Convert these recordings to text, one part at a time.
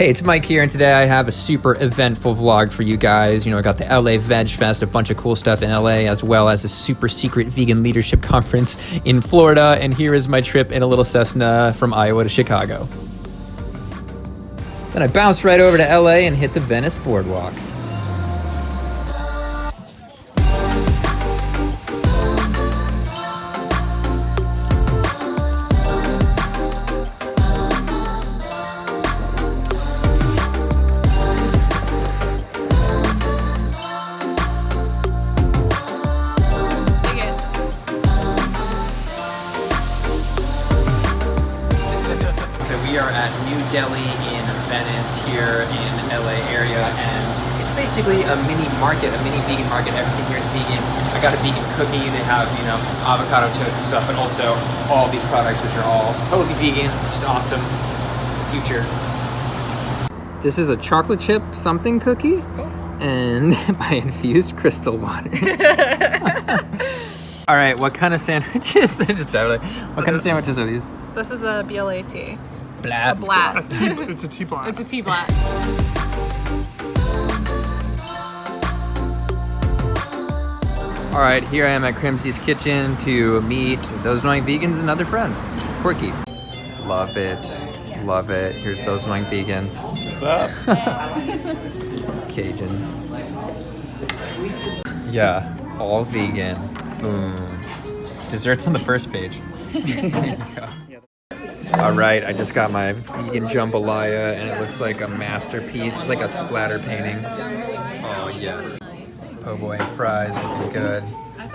Hey, it's Mike here, and today I have a super eventful vlog for you guys. You know, I got the LA Vegfest, a bunch of cool stuff in LA, as well as a super secret vegan leadership conference in Florida, and here is my trip in a little Cessna from Iowa to Chicago. Then I bounced right over to LA and hit the Venice boardwalk. We are at New Delhi in Venice here in the LA area, and it's basically a mini market, a mini vegan market. Everything here is vegan. I got a vegan cookie. They have, you know, avocado toast and stuff, but also all these products which are all totally vegan, which is awesome. The future. This is a chocolate chip something cookie, and my infused crystal water. All right, what kind of sandwiches? What kind of sandwiches are these? This is a BLAT. Blat. A blat. It's a T-blat. It's a T-blat. All right, here I am at Creme Cs kitchen to meet those annoying vegans and other friends. Quirky. Love it. Love it. Here's those annoying vegans. What's up? Cajun. Yeah, all vegan. Boom. Desserts on the first page. All right, I just got my vegan jambalaya, and it looks like a masterpiece. It's like a splatter painting. Oh, yes. Oh boy, fries, looking good.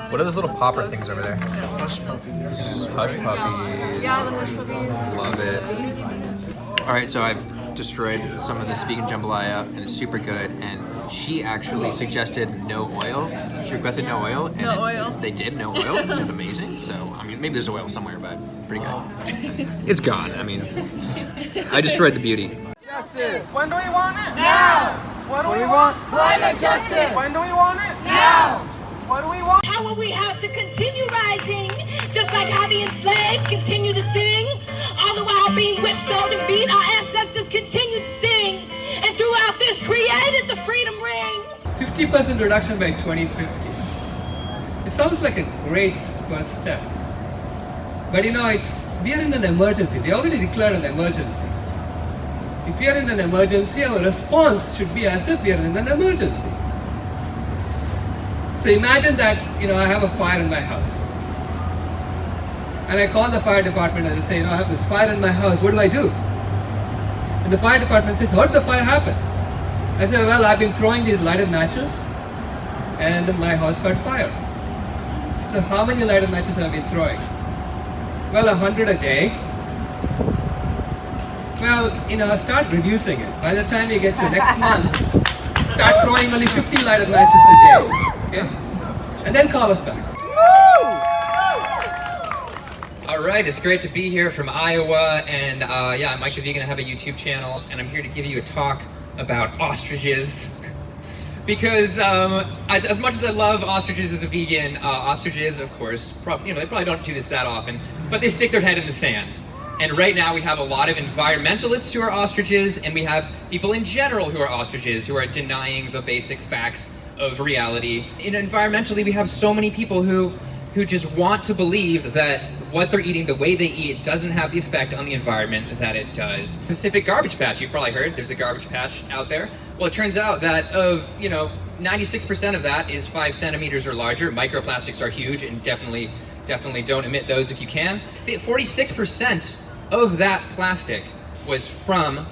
What are those little popper things over there? Hush puppies. Hush puppies. Yeah, the hush puppies. Love it. All right, so I've destroyed some of this vegan jambalaya, and it's super good. And she actually suggested no oil. She requested no oil. And No oil. They did no oil, which is amazing. So, I mean, maybe there's oil somewhere, but pretty good. It's gone. I mean, I destroyed the beauty. Justice. When do we want it? Now. What do we want? Climate justice! When do we want it? Now! What do we want? How will we have to continue rising? Just like how the enslaved continue to sing. All the while being whipped, sold, and beat, our ancestors continue to sing. And throughout this created the freedom ring. 50% reduction by 2050. It sounds like a great first step. But you know, we are in an emergency. They already declared an emergency. If we are in an emergency, our response should be as if we are in an emergency. So imagine that, you know, I have a fire in my house. And I call the fire department and I say, you know, I have this fire in my house, what do I do? And the fire department says, how did the fire happen? I say, well, I've been throwing these lighted matches and my house caught fire. So how many lighted matches have I been throwing? Well, 100 a day. Well, you know, start reducing it. By the time you get to next month, start throwing only 50 lighted matches a day. Okay? And then call us back. All right, it's great to be here from Iowa, and yeah, I'm Mike the Vegan. I have a YouTube channel, and I'm here to give you a talk about ostriches. Because as much as I love ostriches as a vegan, ostriches, of course, they probably don't do this that often, but they stick their head in the sand. And right now we have a lot of environmentalists who are ostriches, and we have people in general who are ostriches, who are denying the basic facts of reality. And environmentally, we have so many people who just want to believe that what they're eating, the way they eat, doesn't have the effect on the environment that it does. Pacific Garbage Patch, you've probably heard, there's a garbage patch out there. Well, it turns out that of, 96% of that is 5 centimeters or larger. Microplastics are huge, and definitely don't emit those if you can. 46% of that plastic was from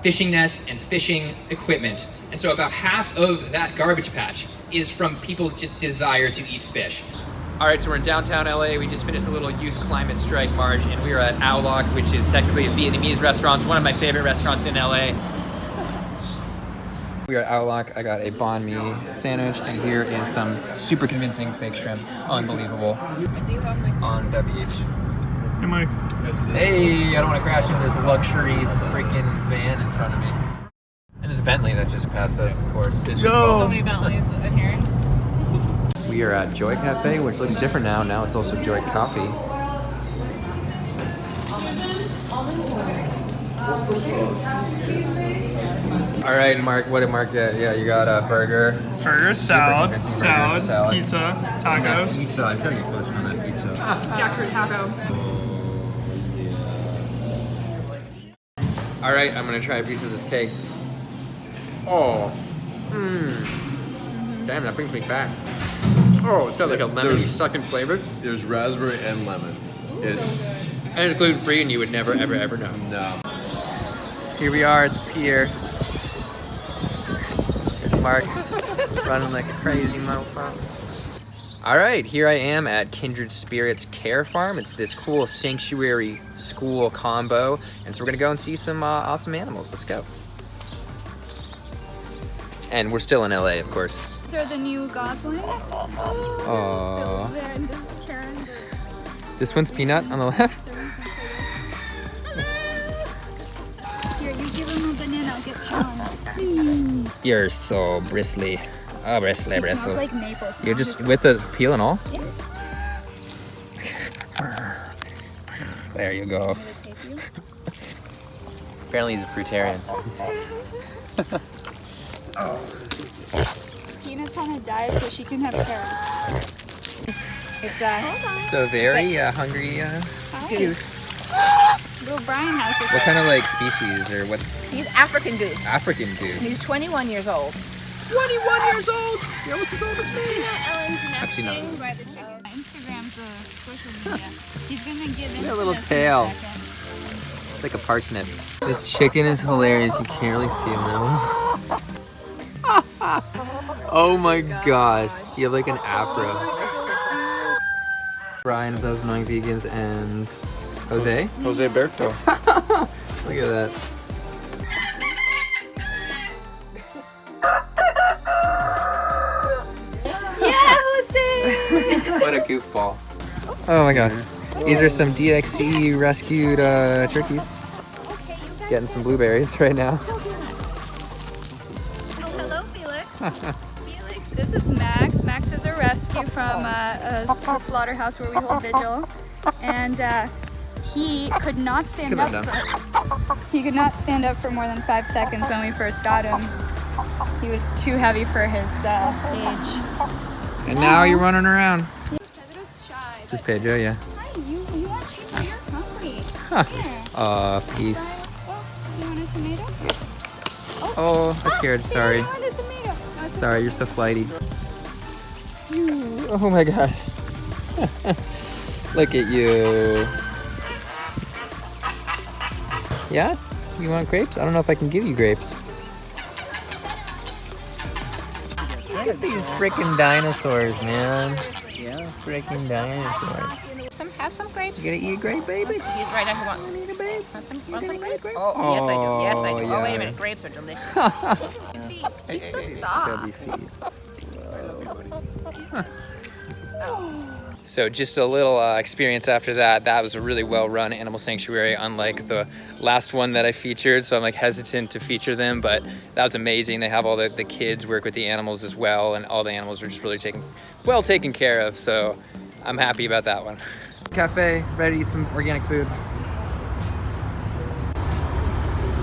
fishing nets and fishing equipment. And so about half of that garbage patch is from people's just desire to eat fish. All right, so we're in downtown LA. We just finished a little youth climate strike march, and we are at Ao Loc, which is technically a Vietnamese restaurant. It's one of my favorite restaurants in LA. We are at Ao Loc. I got a banh mi sandwich, and here is some super convincing fake shrimp. Unbelievable. On the beach. Hey, Mike. Hey, I don't want to crash into this luxury freaking van in front of me. And there's a Bentley that just passed us, of course. So many Bentleys in here. We are at Joy Cafe, which looks different now. Now it's also Joy Coffee. All right, Mark. What did Mark get? Yeah, you got a burger. Burger, salad, convincing burger, salad, pizza, tacos. Pizza. I'm trying to get closer on that pizza. Jackfruit taco. All right, I'm gonna try a piece of this cake. Oh, damn, that brings me back. Oh, it's got like a lemony sucking flavor. There's raspberry and lemon. It's And it's gluten free, and you would never, ever, ever know. no. Here we are at the pier. There's Mark running like a crazy mofo. All right, here I am at Kindred Spirits Care Farm. It's this cool sanctuary school combo, and so we're gonna go and see some awesome animals. Let's go. And we're still in LA, of course. These are the new goslings. Aww. There, and this is Karen. This one's Peanut on the left. Here, you give him a banana, I'll get Sean. You're so bristly. Oh, bristly, It bristly. smells like maple. You're just with the peel and all? Yeah. There you go. Gonna take you. Apparently he's a fruitarian. Peanut's on a diet so she can have carrots. It's So very hungry goose. Little Brian has it. What kind of like species or what's he's African goose. African goose? He's 21 years old. 21 years old! You're almost as old as me! Ellen's Actually, no. nesting by the chicken. Instagram's a social media. He's gonna get into a little this tail. in a second. It's like a parsnip. This chicken is hilarious. You can't really see him now. Oh my gosh. You have like an afro. Brian of those annoying vegans and Jose. Jose Berto. Look at that. Yeah, Jose! What a goofball. Oh my god. These are some DXC rescued turkeys. Getting some blueberries right now. Hello, Felix. Felix. This is Max. Max is a rescue from a slaughterhouse where we hold vigil, and he could not stand Come on up. He could not stand up for more than 5 seconds when we first got him. He was too heavy for his age. And now you're running around. Pedro's shy. This is Pedro, yeah. Hi, you want cheese? You're hungry. Here. Aw, peace. Oh, you want a tomato? Oh, I'm scared. Sorry. You want a tomato? No, it's Sorry, you're so flighty. Oh my gosh. Look at you. Yeah? You want grapes? I don't know if I can give you grapes. Look at these freaking dinosaurs, man. Yeah, freaking dinosaurs. Have some grapes. You gonna eat a grape, baby? He's right now. He wants. Eat a babe. Want some grapes? grape? Oh, yes I do. Yes I do. Oh, Oh, wait yeah. a minute. Grapes are delicious. He's so Chubby soft. feet. So just a little experience after that. That was a really well-run animal sanctuary, unlike the last one that I featured. So I'm like hesitant to feature them, but that was amazing. They have all the kids work with the animals as well, and all the animals are just really well taken care of. So I'm happy about that one. Cafe, ready to eat some organic food.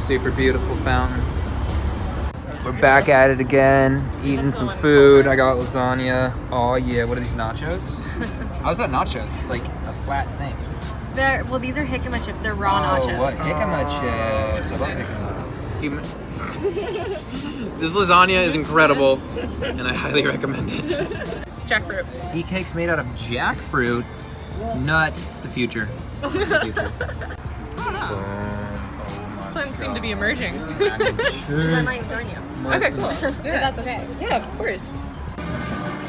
Super beautiful fountain. We're back at it again, eating some food. I got lasagna. Oh yeah, what are these nachos? How's that nachos? It's like a flat thing. Well, these are jicama chips. They're raw nachos. Oh, what? Jicama chips. I love jicama. This lasagna is incredible, and I highly recommend it. Jackfruit. Sea cake's made out of jackfruit. Nuts. It's the future. It's the future. This one seemed to be emerging. I Sure. might join you. Okay, cool. That's okay. Yeah, of course.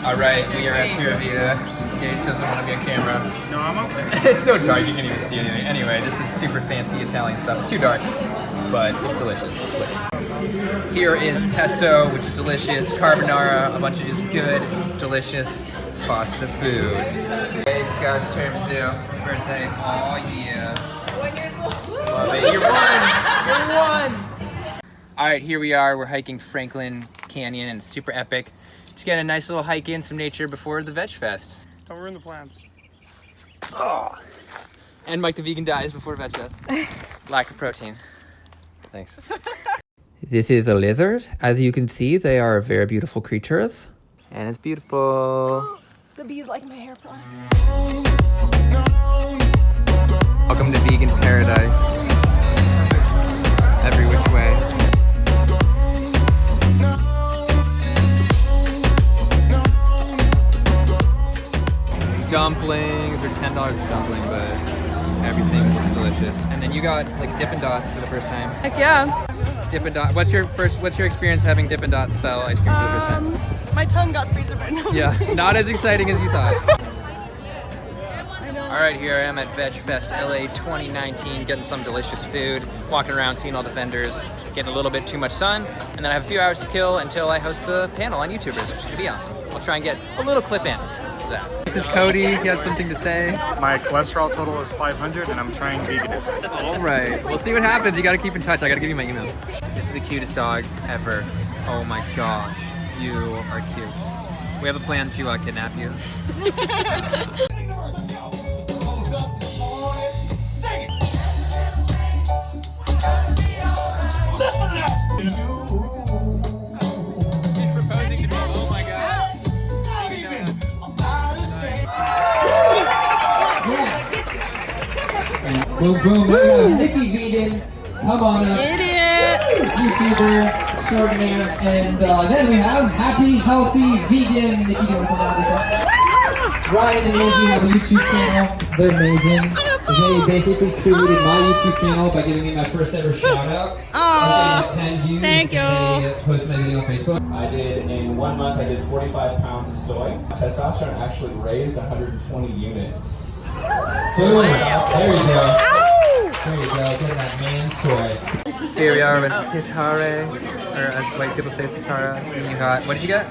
All right, we are at Pura Vida. Gage doesn't want to be on camera. No, I'm okay. It's so dark, you can't even see anything. Anyway, this is super fancy Italian stuff. It's too dark, but it's delicious. Here is pesto, which is delicious. Carbonara, a bunch of just good, delicious pasta food. Hey, this guy's tiramisu. His birthday. Oh yeah. 1 year old. Love it. You're one. You're one. All right, here we are. We're hiking Franklin Canyon, and it's super epic. Just getting a nice little hike in, some nature before the Vegfest. Don't ruin the plans. Oh. And Mike the vegan dies before Vegfest. Lack of protein. Thanks. This is a lizard. As you can see, they are very beautiful creatures. And it's beautiful. The bees like my hair products. Welcome to vegan paradise. Every which way. Dumplings are $10 a dumpling, but everything looks delicious. And then you got like Dippin' Dots for the first time. Heck yeah. Dippin' Dot. What's your experience having Dippin' Dot style ice cream for the first time? My tongue got freezer burned. Yeah, not as exciting as you thought. All right, here I am at Vegfest LA 2019, getting some delicious food, walking around, seeing all the vendors, getting a little bit too much sun, and then I have a few hours to kill until I host the panel on YouTubers, which is gonna be awesome. I'll try and get a little clip in of that. This is Cody, he has something to say. My cholesterol total is 500 and I'm trying veganism. All right, we'll see what happens. You gotta keep in touch. I gotta give you my email. This is the cutest dog ever. Oh my gosh, you are cute. We have a plan to kidnap you. Boom, boom, we have Nikki Vegan, come on up. Idiot. YouTuber, extraordinaire, and then we have Happy, Healthy, Vegan. Nikki, do you want to come down this up? Ryan and Angie have a YouTube channel. They're amazing. They basically created my YouTube channel by giving me my first ever shout out. I was getting 10 views. Thank you. They posted my video on Facebook. I did, in 1 month, I did 45 pounds of soy. Testosterone actually raised 120 units. Boom. There you go. There you go, get that man soy. Here we are with Sitare, or as white people say Sitara. And you got, what did you get?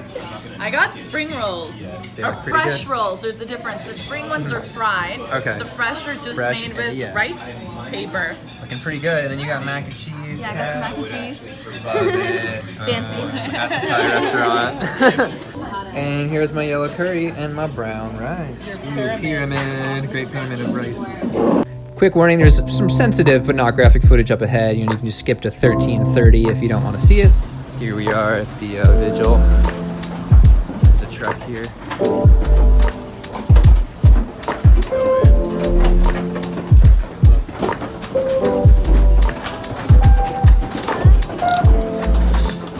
I got spring rolls. They Or look pretty fresh good. rolls, there's a difference. The spring ones are fried. Okay. The fresh are just Fresh, made with yeah. rice paper. Looking pretty good. And then you got mac and cheese. Yeah, I got some mac and cheese. Love it. Fancy. At the Thai restaurant. And here's my yellow curry and my brown rice. Ooh, pyramid. Great pyramid of rice. Quick warning, there's some sensitive but not graphic footage up ahead. You can just skip to 13:30 if you don't want to see it. Here we are at the Vigil. There's a truck here.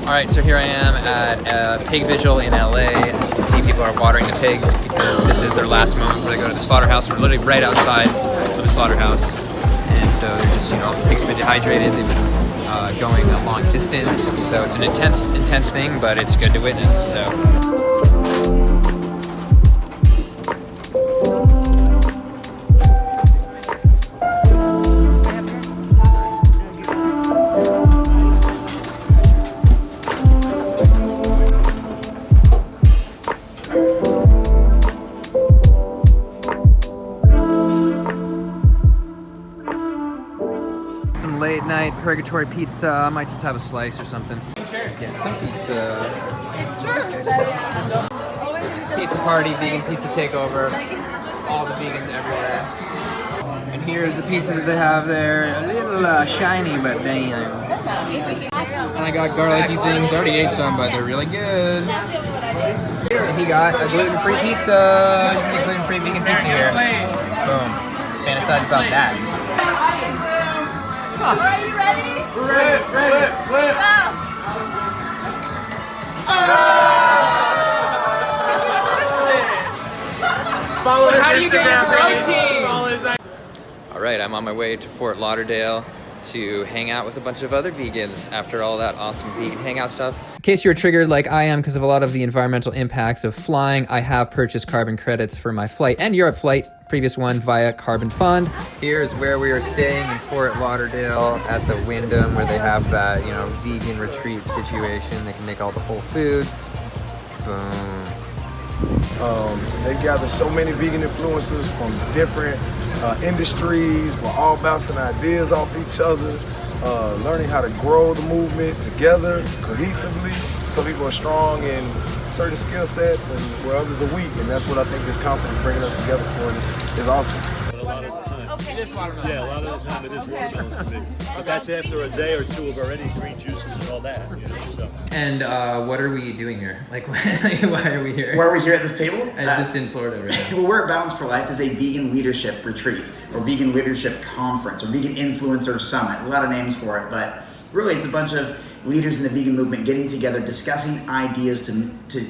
All right, so here I am at a pig vigil in LA. As you can see, people are watering the pigs because this is their last moment before they go to the slaughterhouse. We're literally right outside of the slaughterhouse. And so they're just, the pigs have been dehydrated. They've been going a long distance. So it's an intense thing, but it's good to witness, so. Some late night Purgatory Pizza. I might just have a slice or something. Yeah, some pizza. Pizza party, vegan pizza takeover. All the vegans everywhere. And here's the pizza that they have there. A little shiny, but damn. And I got garlicky things. I already ate some, but they're really good. And he got a gluten-free pizza. You can get gluten-free vegan pizza here. Boom. Fantasize about that. Are you ready? Ready. Go! How do you get your protein? All right, I'm on my way to Fort Lauderdale to hang out with a bunch of other vegans after all that awesome vegan hangout stuff. In case you're triggered like I am because of a lot of the environmental impacts of flying, I have purchased carbon credits for my flight and Europe flight, previous one via Carbon Fund. Here's where we are staying in Fort Lauderdale at the Wyndham, where they have that, vegan retreat situation. They can make all the whole foods. Boom. They gather so many vegan influencers from different industries. We're all bouncing ideas off each other, learning how to grow the movement together cohesively so people are strong in certain skill sets and where others are weak. And that's what I think this conference is bringing us together for, is awesome. Okay. It is watermelon. Yeah, a lot of the time it is watermelon for me. But that's after a day or two of already green juices and all that. You know, so. And what are we doing here? Like, why are we here? Why are we here at this table? Just in Florida right now. Well, we're at Balance for Life is a vegan leadership retreat or vegan leadership conference or vegan influencer summit. A lot of names for it, but really it's a bunch of leaders in the vegan movement getting together, discussing ideas to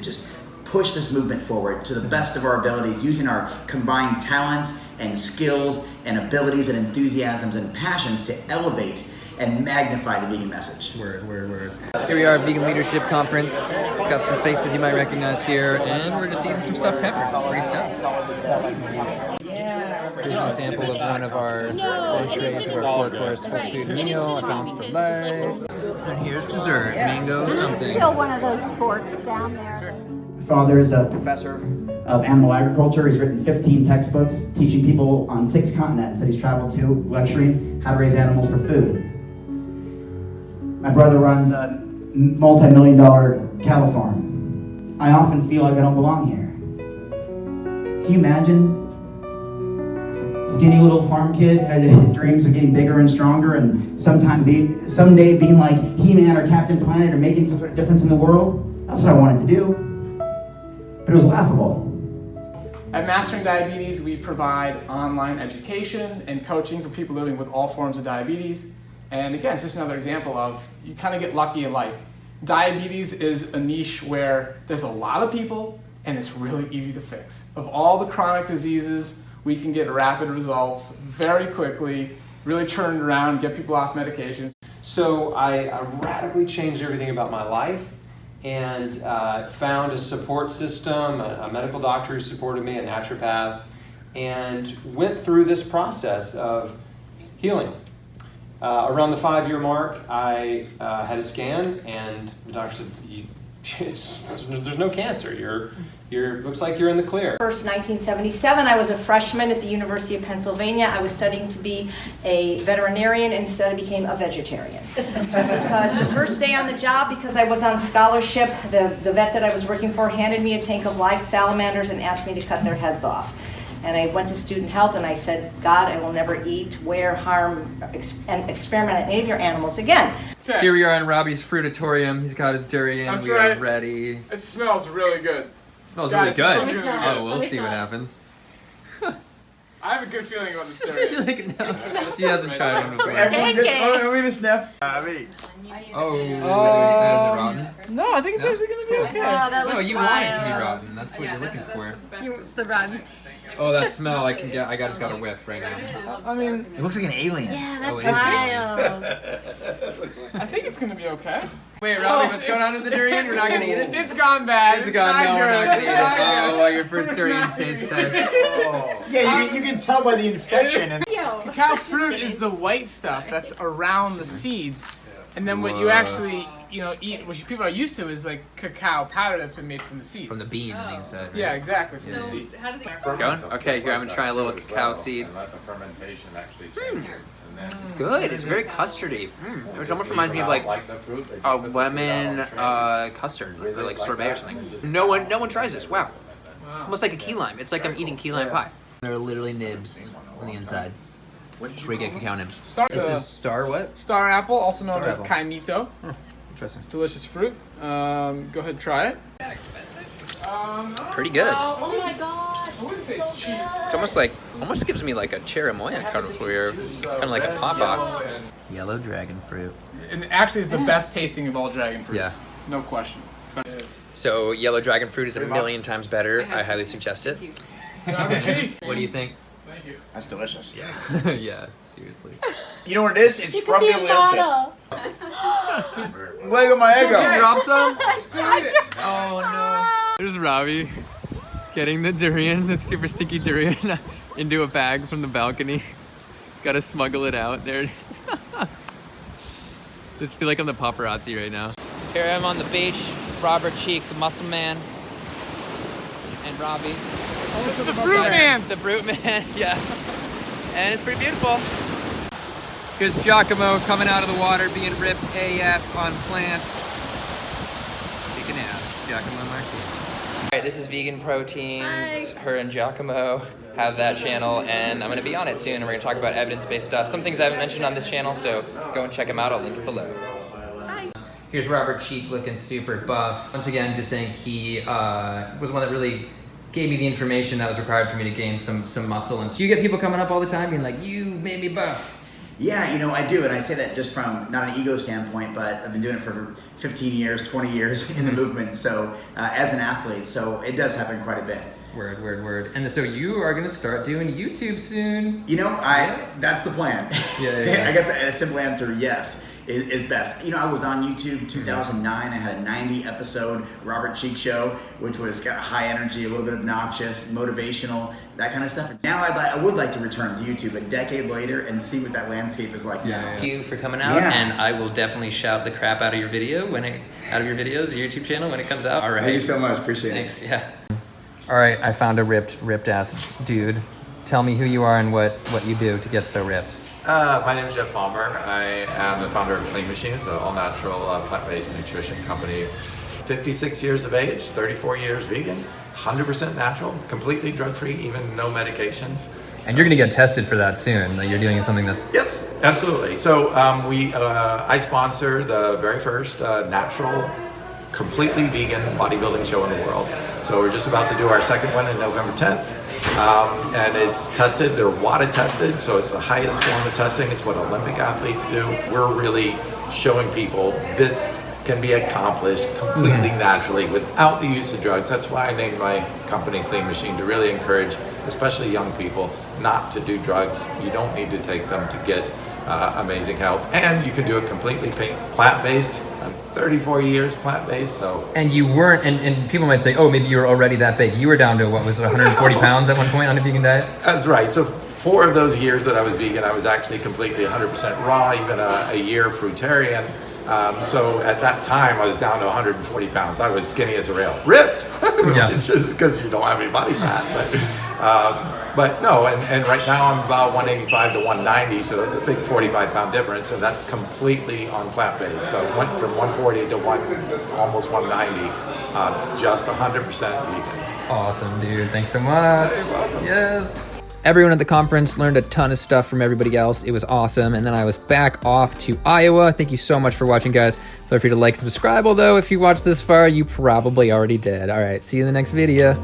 just push this movement forward to the best of our abilities, using our combined talents and skills and abilities and enthusiasms and passions to elevate and magnify the vegan message. Word. Here we are at Vegan Leadership Conference. Got some faces you might recognize here, and we're just eating some stuffed peppers. Free stuff. Here's an example of one of our entrees of our 4-course full food meal at Balance for Life. And here's dessert, mango something. Still one of those forks down there. Father is a professor of animal agriculture. He's written 15 textbooks teaching people on 6 continents that he's traveled to, lecturing how to raise animals for food. My brother runs a multi-million-dollar cattle farm. I often feel like I don't belong here. Can you imagine? Skinny little farm kid had dreams of getting bigger and stronger and someday being like He-Man or Captain Planet or making some sort of difference in the world. That's what I wanted to do. But it was laughable. At Mastering Diabetes, we provide online education and coaching for people living with all forms of diabetes. And again, it's just another example of you kind of get lucky in life. Diabetes is a niche where there's a lot of people and it's really easy to fix. Of all the chronic diseases, we can get rapid results very quickly, really turn it around, get people off medications. So I radically changed everything about my life and found a support system, a medical doctor who supported me, a naturopath, and went through this process of healing. Around the 5-year mark, I had a scan, and the doctor said, there's no cancer. Looks like you're in the clear. First, 1977, I was a freshman at the University of Pennsylvania. I was studying to be a veterinarian and instead I became a vegetarian. Because the first day on the job, because I was on scholarship, the vet that I was working for handed me a tank of live salamanders and asked me to cut their heads off. And I went to student health and I said, God, I will never eat, wear, harm, and experiment on any of your animals again. Okay. Here we are in Robbie's fruitatorium. He's got his durian. That's we right. are ready. It smells really good. It smells Guys, really it good. smells really good. Oh, we'll see what happens. I have a good feeling about this durian. Like, no. She hasn't tried one before. Let me sniff. Oh, is it rotten? No, I think it's actually going to be okay. Oh, that No, looks you want it to be rotten. That's what you're looking for. The rotten. Oh, that smell I just got a whiff right now. I mean, it looks like an alien. Yeah, that's it is wild. I think it's going to be okay. Wait, Robbie, what's going on with the durian? We're not going to eat it? It's gone bad. It's gone. No, we're not going to eat it. It's Oh, well, your first durian taste test. Yeah, you can tell by the infection. And Cacao fruit is the white stuff that's around the seeds. And then what you actually, eat, what people are used to is like cacao powder that's been made from the seeds. From the bean on the inside. Right? Yeah, exactly, from the seed. Going? Okay, here, I'm going to try a little cacao seed. Good, it's very custardy. It almost reminds me of like a lemon custard, or like sorbet or something. No one tries this, wow. Almost like a key lime. It's like I'm eating key lime pie. There are literally nibs on the inside. That's where you get cacao nibs. This is star what? Star apple, also known as apple. kaimito. Interesting. It's delicious fruit. Go ahead and try it. Pretty good. Oh my gosh. I wouldn't say it's cheap. It's almost gives me like a cherimoya kind of flavor, kind of like a pawpaw. Yellow dragon fruit. And actually, it's the best tasting of all dragon fruits. Yeah. No question. So yellow dragon fruit is a million times better. I highly suggest it. What do you think? Thank you. that's delicious. Yeah. Yeah, seriously. You know what it is? It's from Be a model. Where my Did you ego? drop some? Oh no. There's Robbie getting the durian, the super sticky durian, into a bag from the balcony. Gotta smuggle it out there. Just feel like I'm the paparazzi right now. Here I am on the beach. Robert, Cheeke, the muscle man, and Robbie. The fruit man! The fruit man, yeah. And it's pretty beautiful. Here's Giacomo coming out of the water, being ripped AF on plants. Kicking ass, Giacomo Marquez. Alright, this is Vegan Proteins. Her and Giacomo have that channel, and I'm going to be on it soon, and we're going to talk about evidence-based stuff. Some things I haven't mentioned on this channel, so go and check them out. I'll link it below. Here's Robert Cheeke looking super buff. Once again, just saying he was one that really gave me the information that was required for me to gain some muscle. And so you get people coming up all the time being like, you made me buff. Yeah, you know, I do, and I say that just from not an ego standpoint, but I've been doing it for 15 years, 20 years in the movement, so as an athlete, so it does happen quite a bit. Word. And so you are going to start doing YouTube soon. You know, that's the plan. Yeah. I guess a simple answer, yes, is best. You know, I was on YouTube 2009. I had a 90 episode Robert Cheeke show, which was got high energy, a little bit obnoxious, motivational, that kind of stuff. Now I would like to return to YouTube a decade later and see what that landscape is like now. Thank you for coming out, and I will definitely shout the crap out of your video out of your videos, your YouTube channel when it comes out. All right. Thank you so much. Appreciate it. Thanks. Yeah. All right, I found a ripped ass dude. Tell me who you are and what you do to get so ripped. My name is Jeff Palmer. I am the founder of Clean Machines, an all-natural plant-based nutrition company. 56 years of age, 34 years vegan, 100% natural, completely drug-free, even no medications. And you're gonna get tested for that soon. Like you're doing something that's... Yes, absolutely. So I sponsor the very first natural, completely vegan bodybuilding show in the world. So we're just about to do our second one on November 10th. And it's tested, they're WADA tested, so it's the highest form of testing. It's what Olympic athletes do. We're really showing people this can be accomplished completely naturally without the use of drugs. That's why I named my company Clean Machine, to really encourage, especially young people, not to do drugs. You don't need to take them to get amazing health. And you can do it completely plant-based. I'm 34 years plant-based, so. And you weren't, and people might say, oh, maybe you were already that big. You were down to, what was it, 140 pounds at one point on a vegan diet? That's right. So 4 of those years that I was vegan, I was actually completely 100% raw, even a year fruitarian. So at that time, I was down to 140 pounds. I was skinny as a rail. Ripped! Yeah. It's just because you don't have any body fat. But no, and right now I'm about 185 to 190, so it's a big 45-pound difference, and that's completely on plant-based. So it went from 140 to almost 190, just 100% vegan. Awesome, dude. Thanks so much. You're welcome. Yes. Everyone at the conference learned a ton of stuff from everybody else. It was awesome. And then I was back off to Iowa. Thank you so much for watching, guys. Feel free to like and subscribe, although if you watched this far, you probably already did. All right, see you in the next video.